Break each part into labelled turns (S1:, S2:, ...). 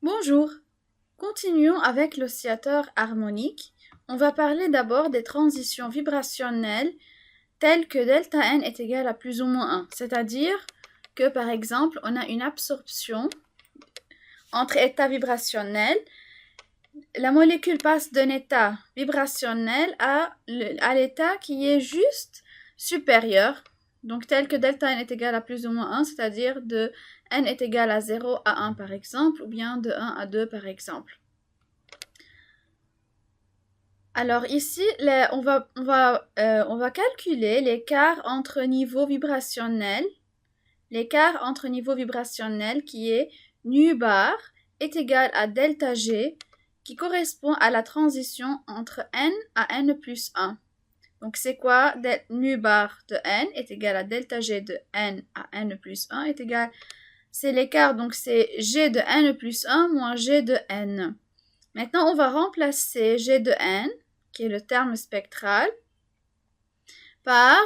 S1: Bonjour, continuons avec l'oscillateur harmonique. On va parler d'abord des transitions vibrationnelles telles que delta n est égal à plus ou moins 1, c'est-à-dire que par exemple on a une absorption entre états vibrationnels. La molécule passe d'un état vibrationnel à l'état qui est juste supérieur, donc tel que delta n est égal à plus ou moins 1, c'est-à-dire de n est égal à 0 à 1 par exemple, ou bien de 1 à 2 par exemple. Alors ici, on va calculer l'écart entre niveaux vibrationnels. L'écart entre niveaux vibrationnels qui est nu bar est égal à delta G qui correspond à la transition entre n à n plus 1. Donc c'est quoi? Nu bar de n est égal à delta G de n à n plus 1 est égal, c'est l'écart, donc c'est G de n plus 1 moins G de n. Maintenant on va remplacer G de n, qui est le terme spectral, par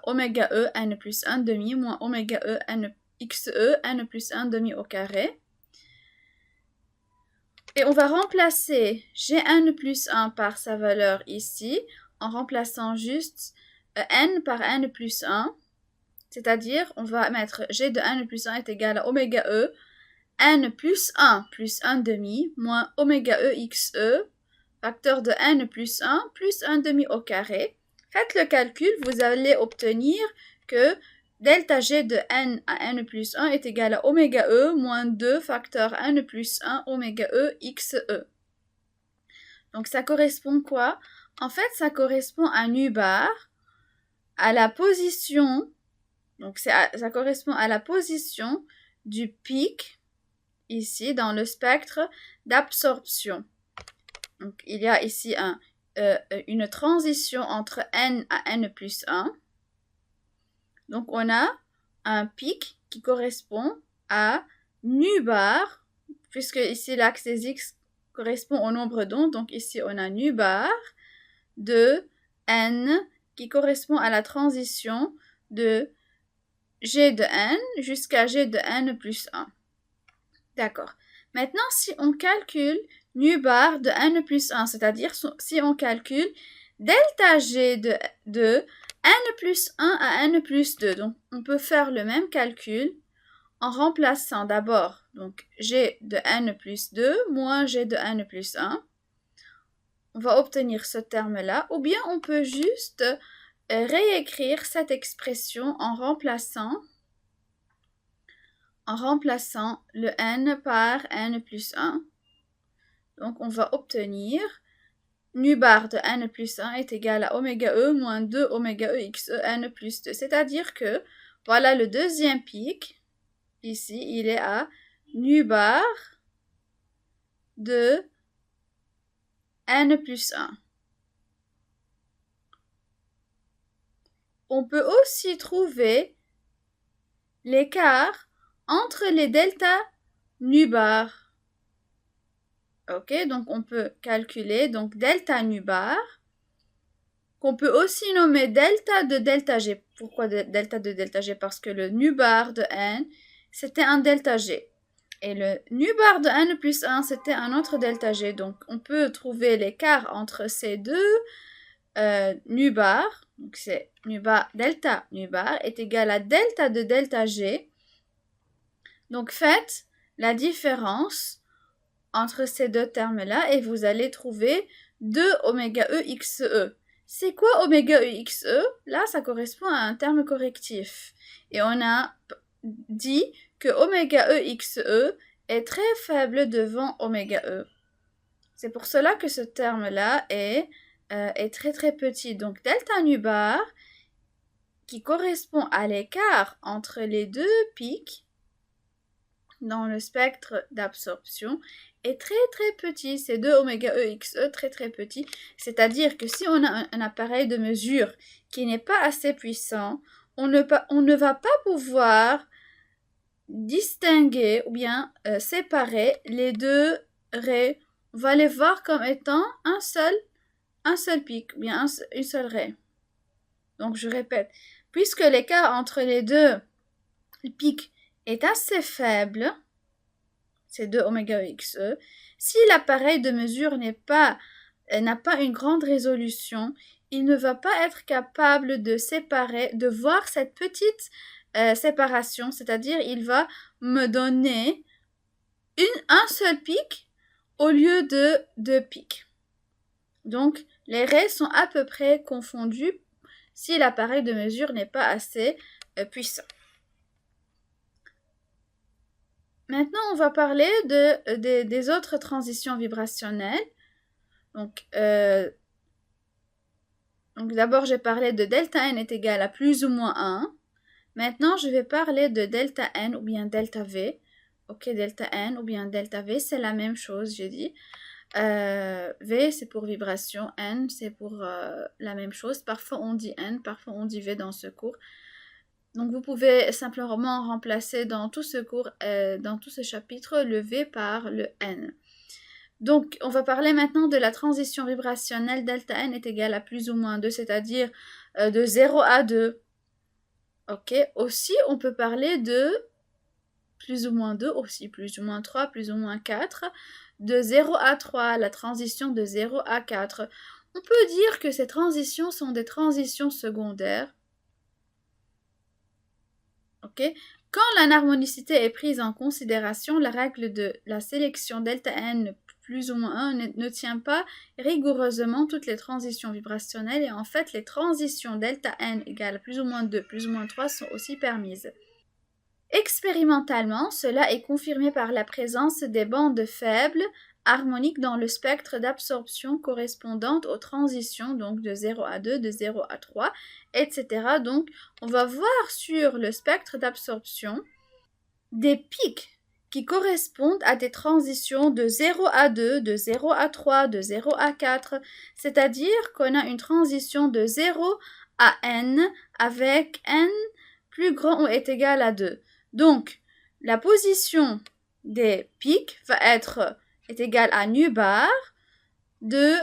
S1: oméga E n plus 1 demi moins oméga E n xe n plus 1 demi au carré. Et on va remplacer Gn plus 1 par sa valeur ici, en remplaçant juste n par n plus 1. C'est-à-dire, on va mettre G de n plus 1 est égal à oméga E n plus 1 demi moins oméga E xe, facteur de n plus 1 demi au carré. Faites le calcul, vous allez obtenir que delta G de n à n plus 1 est égal à oméga E moins 2 facteur n plus 1 oméga E xe. Donc ça correspond quoi? En fait, ça correspond à nu bar, à la position, donc ça correspond à la position du pic, ici dans le spectre d'absorption. Donc il y a ici une transition entre n à n plus 1. Donc on a un pic qui correspond à nu bar, puisque ici l'axe des x correspond au nombre d'ondes, donc ici on a nu bar de n qui correspond à la transition de g de n jusqu'à g de n plus 1. D'accord. Maintenant, si on calcule nu bar de n plus 1, c'est-à-dire si on calcule delta g de n plus 1 à n plus 2, donc on peut faire le même calcul en remplaçant d'abord donc g de n plus 2 moins g de n plus 1. On va obtenir ce terme-là, ou bien on peut juste réécrire cette expression en remplaçant le n par n plus 1. Donc on va obtenir nu bar de n plus 1 est égal à oméga E moins 2 oméga E xe n plus 2. C'est-à-dire que, voilà le deuxième pic, ici, il est à nu bar de n plus 1. On peut aussi trouver l'écart entre les delta nu bar. Ok, donc on peut calculer donc delta nu bar, qu'on peut aussi nommer delta de delta G. Pourquoi delta de delta G? Parce que le nu bar de n, c'était un delta G. Et le nu bar de n plus 1, c'était un autre delta G. Donc on peut trouver l'écart entre ces deux nu bar. Donc c'est delta nu bar est égal à delta de delta G. Donc faites la différence entre ces deux termes-là et vous allez trouver 2 oméga E xe. C'est quoi oméga E xe? Là, ça correspond à un terme correctif. Et on a dit que oméga E xe est très faible devant oméga E. C'est pour cela que ce terme-là est très très petit. Donc delta nu bar, qui correspond à l'écart entre les deux pics dans le spectre d'absorption, est très très petit. C'est 2 oméga E xe très très petit. C'est-à-dire que si on a un appareil de mesure qui n'est pas assez puissant, on ne va pas pouvoir distinguer ou bien séparer les deux raies. On va les voir comme étant un seul pic ou bien une seule raie. Donc je répète, puisque l'écart entre les deux pics est assez faible, c'est 2 oméga E XE. Si l'appareil de mesure n'a pas une grande résolution, il ne va pas être capable de voir cette petite séparation, c'est-à-dire il va me donner un seul pic au lieu de 2 pics. Donc, les raies sont à peu près confondues si l'appareil de mesure n'est pas assez puissant. Maintenant, on va parler des autres transitions vibrationnelles. Donc d'abord, j'ai parlé de delta n est égal à plus ou moins 1. Maintenant, je vais parler de delta n ou bien delta v. Ok, delta n ou bien delta v, c'est la même chose, j'ai dit. V, c'est pour vibration, n, c'est pour la même chose. Parfois, on dit n, parfois, on dit v dans ce cours. Donc, vous pouvez simplement remplacer dans tout ce cours, dans tout ce chapitre, le v par le n. Donc, on va parler maintenant de la transition vibrationnelle delta n est égal à plus ou moins 2, c'est-à-dire de 0 à 2. Ok, aussi, on peut parler de plus ou moins 2, aussi plus ou moins 3, plus ou moins 4, de 0 à 3, la transition de 0 à 4. On peut dire que ces transitions sont des transitions secondaires. Ok, quand l'anharmonicité est prise en considération, la règle de la sélection delta n plus ou moins 1 ne tient pas rigoureusement toutes les transitions vibrationnelles et en fait les transitions delta n égale plus ou moins 2, plus ou moins 3 sont aussi permises. Expérimentalement, cela est confirmé par la présence des bandes faibles harmoniques dans le spectre d'absorption correspondante aux transitions, donc de 0 à 2, de 0 à 3, etc. Donc, on va voir sur le spectre d'absorption des pics qui correspondent à des transitions de 0 à 2, de 0 à 3, de 0 à 4, c'est-à-dire qu'on a une transition de 0 à n avec n plus grand ou est égal à 2. Donc, la position des pics est égale à nu bar de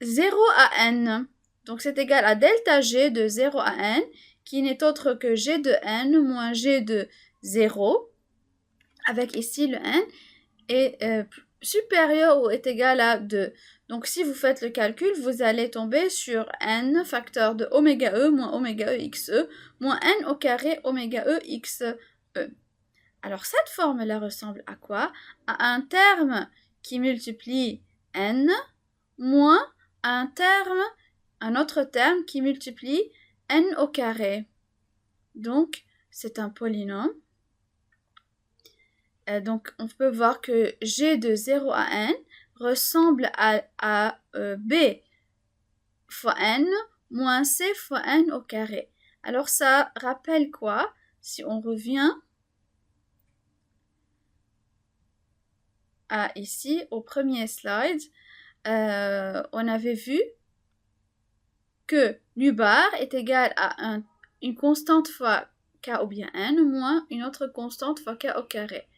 S1: 0 à n. Donc, c'est égal à delta G de 0 à n, qui n'est autre que G de n moins G de 0, avec ici le n est supérieur ou est égal à 2. Donc, si vous faites le calcul, vous allez tomber sur n facteur de oméga E moins oméga E xe moins n au carré oméga E xe. Alors, cette forme-là ressemble à quoi? À un terme qui multiplie n moins un autre terme qui multiplie n au carré. Donc, c'est un polynôme. Donc, on peut voir que G de 0 à n ressemble à B fois n moins C fois n au carré. Alors, ça rappelle quoi? Si on revient à ici, au premier slide, on avait vu que nu bar est égal à une constante fois k ou bien n moins une autre constante fois k au carré.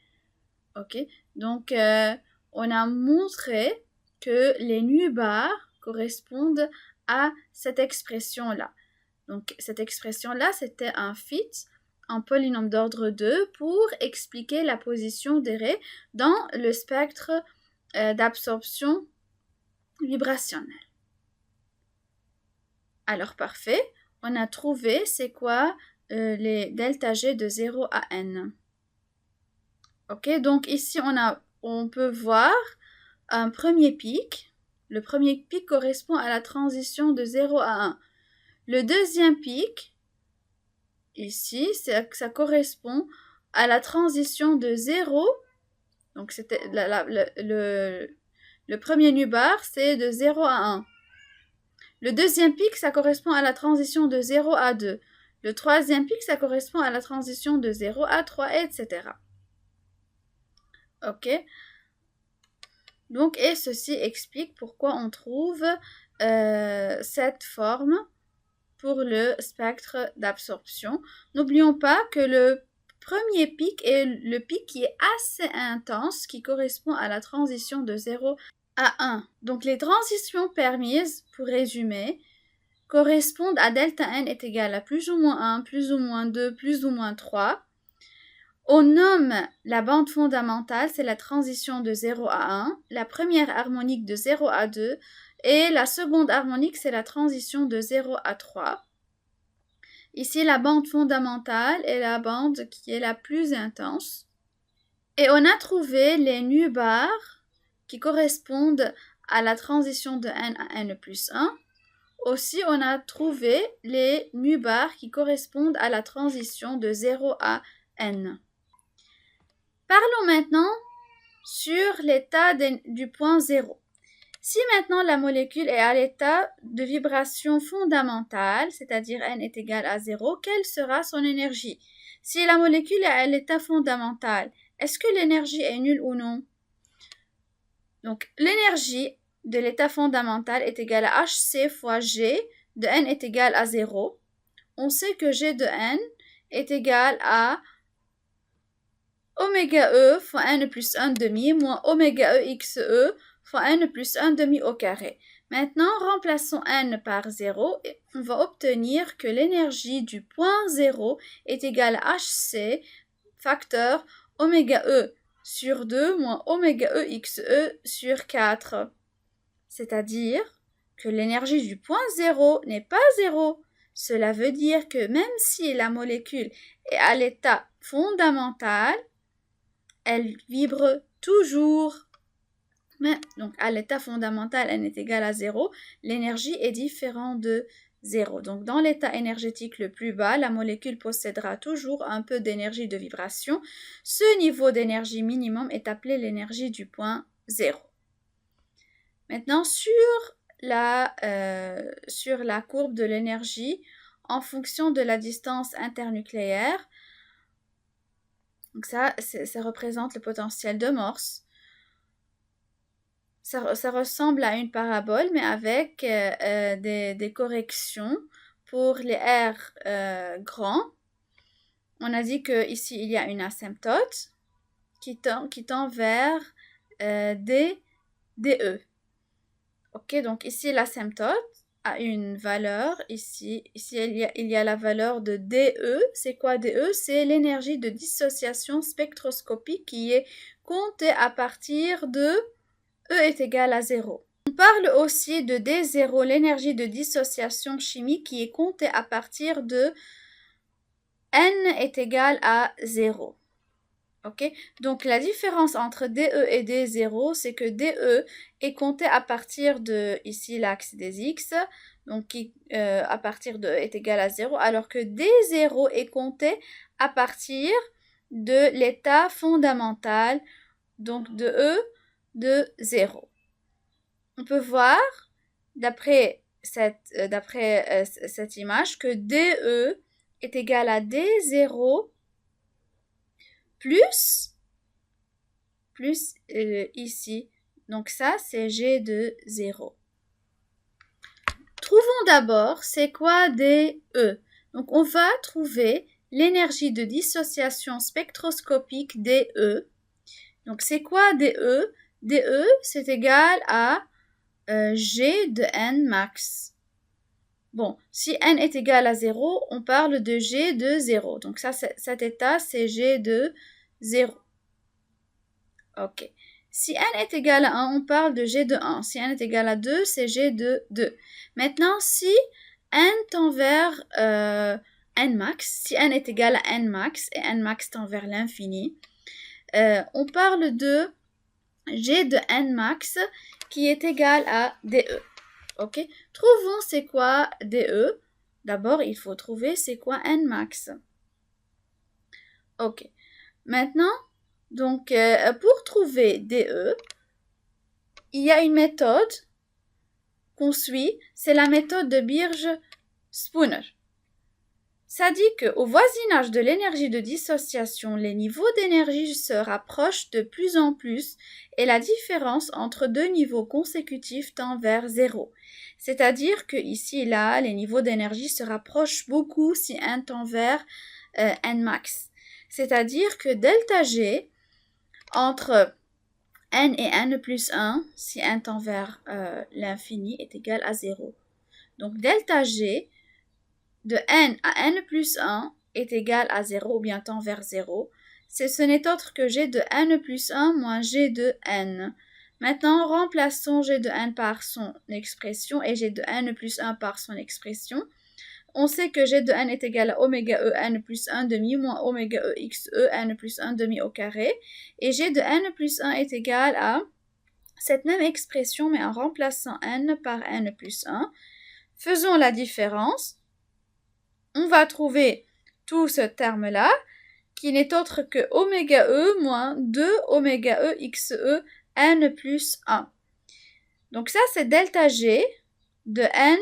S1: Ok, donc on a montré que les nu bars correspondent à cette expression-là. Donc cette expression-là, c'était un fit en polynôme d'ordre 2 pour expliquer la position des raies dans le spectre d'absorption vibrationnelle. Alors parfait, on a trouvé c'est quoi les delta G de 0 à n. Ok, donc ici on peut voir un premier pic. Le premier pic correspond à la transition de 0 à 1. Le deuxième pic, ici, ça correspond à la transition de 0. Donc c'était le premier nu bar, c'est de 0 à 1. Le deuxième pic, ça correspond à la transition de 0 à 2. Le troisième pic, ça correspond à la transition de 0 à 3, etc. Ok. Donc, et ceci explique pourquoi on trouve cette forme pour le spectre d'absorption. N'oublions pas que le premier pic est le pic qui est assez intense, qui correspond à la transition de 0 à 1. Donc, les transitions permises, pour résumer, correspondent à delta n est égal à plus ou moins 1, plus ou moins 2, plus ou moins 3. On nomme la bande fondamentale, c'est la transition de 0 à 1, la première harmonique de 0 à 2, et la seconde harmonique, c'est la transition de 0 à 3. Ici, la bande fondamentale est la bande qui est la plus intense. Et on a trouvé les nœuds bars qui correspondent à la transition de n à n plus 1. Aussi, on a trouvé les nœuds bars qui correspondent à la transition de 0 à n. Parlons maintenant sur l'état du point 0. Si maintenant la molécule est à l'état de vibration fondamentale, c'est-à-dire n est égal à 0, quelle sera son énergie? Si la molécule est à l'état fondamental, est-ce que l'énergie est nulle ou non? Donc, l'énergie de l'état fondamental est égale à Hc fois G de n est égal à 0. On sait que G de n est égal à oméga E fois n plus 1 demi moins oméga E xe fois n plus 1 demi au carré. Maintenant, remplaçons n par 0 et on va obtenir que l'énergie du point 0 est égale à Hc facteur oméga E sur 2 moins oméga E xe sur 4. C'est-à-dire que l'énergie du point 0 n'est pas 0. Cela veut dire que même si la molécule est à l'état fondamental, elle vibre toujours. Mais donc à l'état fondamental, n est égal à 0, l'énergie est différente de 0. Donc dans l'état énergétique le plus bas, la molécule possédera toujours un peu d'énergie de vibration. Ce niveau d'énergie minimum est appelé l'énergie du point 0. Maintenant sur la courbe de l'énergie en fonction de la distance internucléaire, donc ça représente le potentiel de Morse. Ça ressemble à une parabole, mais avec des corrections pour les R grands. On a dit qu'ici, il y a une asymptote qui tend vers DE. Ok, donc ici, l'asymptote a une valeur. Ici il y a la valeur de DE. C'est quoi DE? C'est l'énergie de dissociation spectroscopique qui est comptée à partir de E est égal à 0. On parle aussi de D0, l'énergie de dissociation chimique qui est comptée à partir de N est égal à 0. Ok, donc la différence entre DE et D0, c'est que DE est compté à partir de, ici l'axe des X, donc qui à partir de E est égal à 0, alors que D0 est compté à partir de l'état fondamental, donc de E de 0. On peut voir, d'après cette image, que DE est égal à D0 plus ici. Donc ça, c'est G de 0. Trouvons d'abord, c'est quoi DE? Donc on va trouver l'énergie de dissociation spectroscopique DE. Donc c'est quoi DE? DE, c'est égal à G de n max. Bon, si n est égal à 0, on parle de G de 0. Donc ça, cet état, c'est G de 0. Ok. Si n est égal à 1, on parle de G de 1. Si n est égal à 2, c'est G de 2. Maintenant, si n tend vers n max, si n est égal à n max, et n max tend vers l'infini, on parle de G de n max qui est égal à DE. Ok? Trouvons c'est quoi DE. D'abord, il faut trouver c'est quoi n max. Ok. Maintenant, donc, pour trouver DE, il y a une méthode qu'on suit, c'est la méthode de Birge-Spooner. Ça dit qu'au voisinage de l'énergie de dissociation, les niveaux d'énergie se rapprochent de plus en plus et la différence entre deux niveaux consécutifs tend vers 0. C'est-à-dire que ici et là, les niveaux d'énergie se rapprochent beaucoup si n tend vers n max. C'est-à-dire que delta G entre n et n plus 1, si n tend vers l'infini, est égal à 0. Donc delta G de n à n plus 1 est égal à 0 ou bien tend vers 0. ce n'est autre que G de N plus 1 moins G de N. Maintenant, remplaçons G de N par son expression et G de N plus 1 par son expression. On sait que G de N est égal à oméga E N plus 1 demi moins oméga E x E N plus 1 demi au carré. Et G de N plus 1 est égal à cette même expression, mais en remplaçant N par N plus 1. Faisons la différence. On va trouver tout ce terme-là, qui n'est autre que oméga E moins 2 oméga E x E N plus 1. Donc ça, c'est delta G de N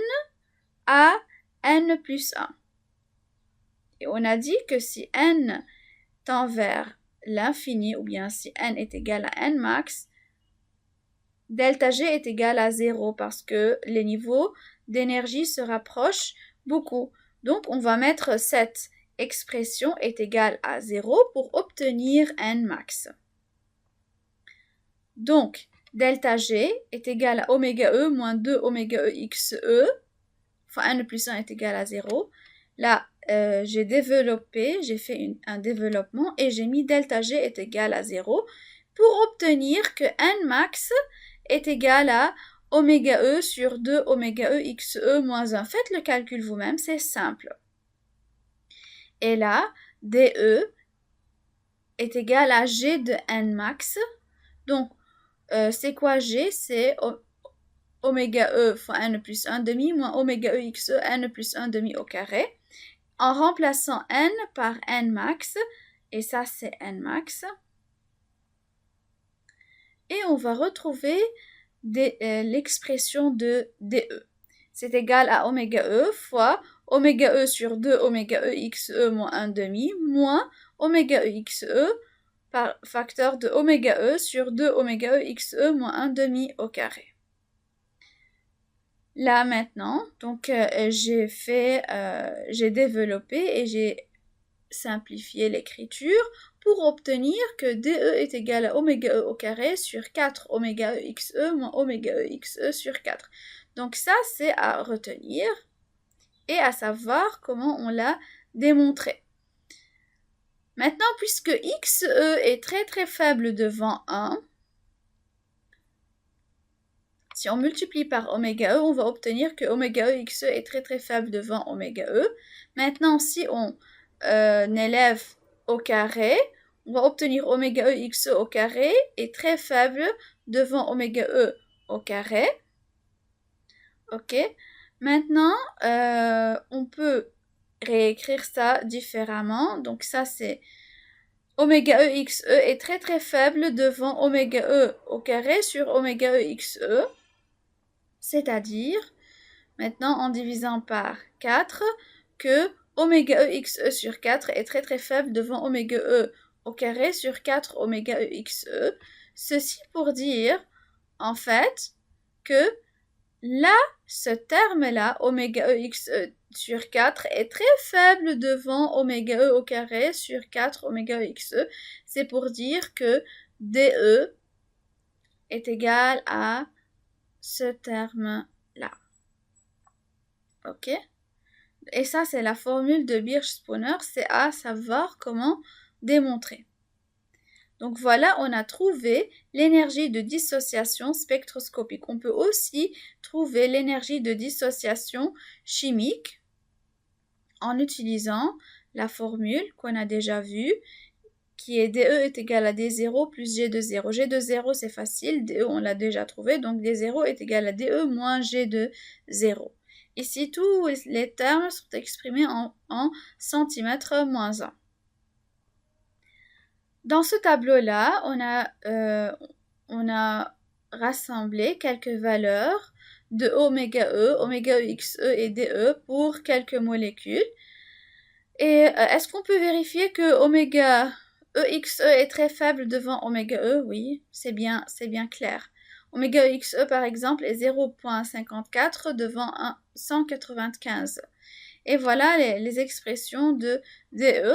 S1: à N plus 1. Et on a dit que si N tend vers l'infini, ou bien si N est égal à N max, delta G est égal à 0 parce que les niveaux d'énergie se rapprochent beaucoup. Donc, on va mettre cette expression est égale à 0 pour obtenir N max. Donc, delta G est égal à oméga E moins 2 oméga E x E, enfin N plus 1 est égal à 0. Là, j'ai développé, j'ai fait un développement et j'ai mis delta G est égal à 0 pour obtenir que N max est égal à oméga E sur 2 oméga E x E moins 1. Faites le calcul vous-même, c'est simple. Et là, DE est égal à G de N max. Donc, c'est quoi G? C'est oméga E fois N plus 1 demi moins oméga E x E N plus 1 demi au carré. En remplaçant N par N max, et ça c'est N max. Et on va retrouver l'expression de DE. C'est égal à oméga E fois oméga E sur 2 oméga E x E moins 1 demi moins oméga E x E par facteur de oméga E sur 2 oméga E x E moins 1 demi au carré. Là maintenant, donc j'ai développé et j'ai simplifié l'écriture pour obtenir que DE est égal à oméga E au carré sur 4 oméga E x E moins oméga E x E sur 4. Donc ça, c'est à retenir et à savoir comment on l'a démontré. Maintenant, puisque x E est très très faible devant 1, si on multiplie par oméga E, on va obtenir que oméga E x E est très très faible devant oméga E. Maintenant, si on élève au carré, on va obtenir oméga E x E au carré est très faible devant oméga E au carré. Ok. Maintenant, on peut réécrire ça différemment. Donc ça, c'est oméga E x E est très très faible devant oméga E au carré sur oméga E x E. C'est-à-dire, maintenant en divisant par 4, que oméga E x E sur 4 est très très faible devant oméga E au carré sur 4 oméga E x E. Ceci pour dire, en fait, que là, ce terme-là, oméga E x E sur 4, est très faible devant oméga E au carré sur 4 oméga E x E. C'est pour dire que DE est égal à ce terme-là. Ok? Et ça, c'est la formule de Birch-Spooner, c'est à savoir comment démontrer. Donc voilà, on a trouvé l'énergie de dissociation spectroscopique. On peut aussi trouver l'énergie de dissociation chimique en utilisant la formule qu'on a déjà vue, qui est DE est égal à D0 plus G de 0. G de 0, c'est facile, DE, on l'a déjà trouvé, donc D0 est égal à DE moins G de 0. Ici, tous les termes sont exprimés en centimètres moins 1. Dans ce tableau-là, on a rassemblé quelques valeurs de oméga E x E et DE pour quelques molécules. Et est-ce qu'on peut vérifier que oméga EXE est très faible devant oméga E? Oui, c'est bien clair. Oméga EXE par exemple est 0,54 devant 195. Et voilà les expressions de DE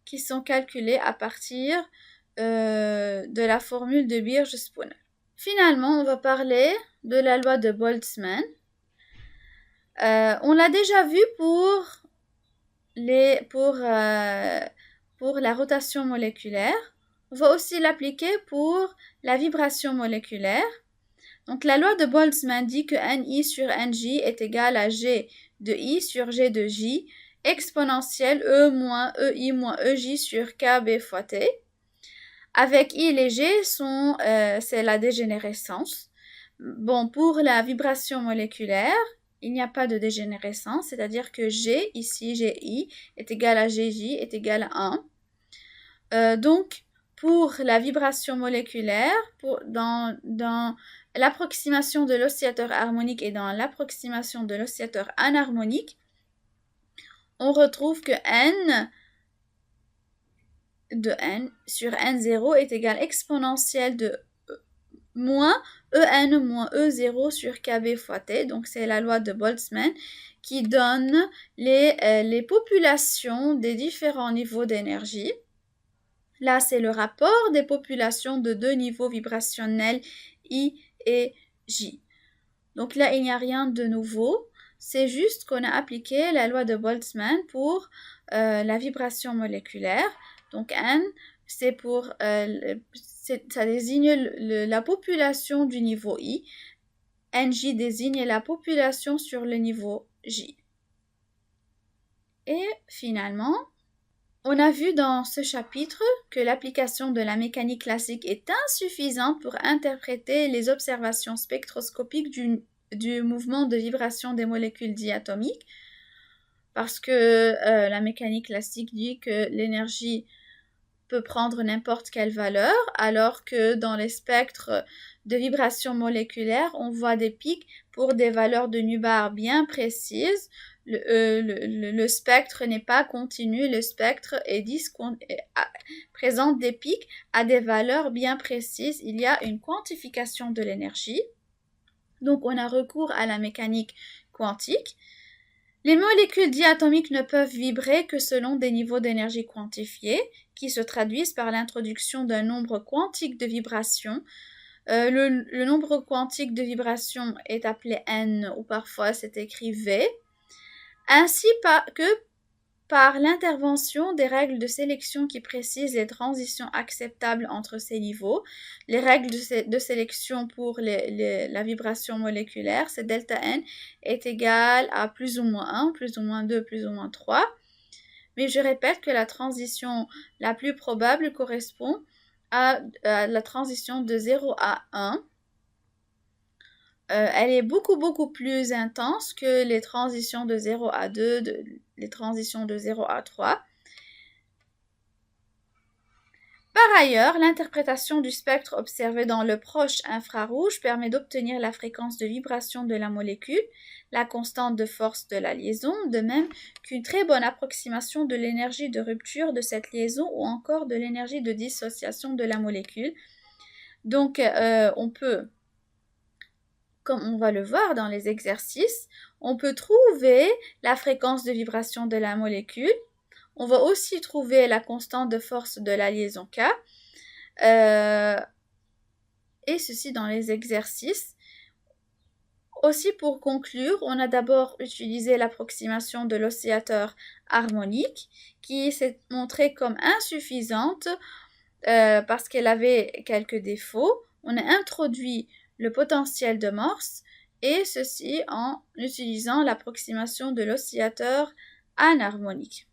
S1: qui sont calculées à partir de la formule de Birch-Spooner. Finalement, on va parler de la loi de Boltzmann. On l'a déjà vu pour pour la rotation moléculaire. On va aussi l'appliquer pour la vibration moléculaire. Donc, la loi de Boltzmann dit que Ni sur Nj est égal à G de I sur G de J, exponentielle E moins EI moins EJ sur KB fois T. Avec I, les G c'est la dégénérescence. Bon, pour la vibration moléculaire, il n'y a pas de dégénérescence, c'est-à-dire que G, ici, Gi, est égal à Gj, est égal à 1. Donc, pour la vibration moléculaire, dans l'approximation de l'oscillateur harmonique et dans l'approximation de l'oscillateur anharmonique, on retrouve que N de N sur N0 est égal exponentielle de moins En moins E0 sur Kb fois T. Donc, c'est la loi de Boltzmann qui donne les populations des différents niveaux d'énergie. Là, c'est le rapport des populations de deux niveaux vibrationnels I et J. Donc là, il n'y a rien de nouveau. C'est juste qu'on a appliqué la loi de Boltzmann pour la vibration moléculaire. Donc N, c'est pour ça désigne la population du niveau I. Nj désigne la population sur le niveau J. Et finalement, on a vu dans ce chapitre que l'application de la mécanique classique est insuffisante pour interpréter les observations spectroscopiques du mouvement de vibration des molécules diatomiques, parce que la mécanique classique dit que l'énergie peut prendre n'importe quelle valeur, alors que dans les spectres de vibration moléculaire, on voit des pics pour des valeurs de nu-bar bien précises. Le spectre n'est pas continu, le spectre présente des pics à des valeurs bien précises. Il y a une quantification de l'énergie. Donc, on a recours à la mécanique quantique. Les molécules diatomiques ne peuvent vibrer que selon des niveaux d'énergie quantifiés qui se traduisent par l'introduction d'un nombre quantique de vibrations. Le nombre quantique de vibrations est appelé N ou parfois c'est écrit V, ainsi que par l'intervention des règles de sélection qui précisent les transitions acceptables entre ces niveaux. Les règles de sélection pour la vibration moléculaire, c'est delta N est égal à plus ou moins 1, plus ou moins 2, plus ou moins 3. Mais je répète que la transition la plus probable correspond à la transition de 0 à 1. Elle est beaucoup plus intense que les transitions de 0 à 2, les transitions de 0 à 3. Par ailleurs, l'interprétation du spectre observé dans le proche infrarouge permet d'obtenir la fréquence de vibration de la molécule, la constante de force de la liaison, de même qu'une très bonne approximation de l'énergie de rupture de cette liaison ou encore de l'énergie de dissociation de la molécule. Donc, on peut, comme on va le voir dans les exercices, on peut trouver la fréquence de vibration de la molécule. On va aussi trouver la constante de force de la liaison K. Et ceci dans les exercices. Aussi, pour conclure, on a d'abord utilisé l'approximation de l'oscillateur harmonique qui s'est montrée comme insuffisante parce qu'elle avait quelques défauts. On a introduit le potentiel de Morse et ceci en utilisant l'approximation de l'oscillateur anharmonique.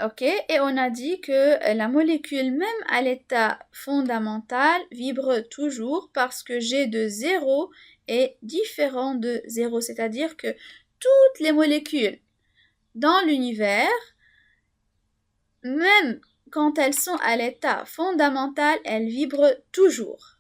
S1: Ok, et on a dit que la molécule, même à l'état fondamental, vibre toujours parce que G de 0 est différent de 0, c'est-à-dire que toutes les molécules dans l'univers, même quand elles sont à l'état fondamental, elles vibrent toujours.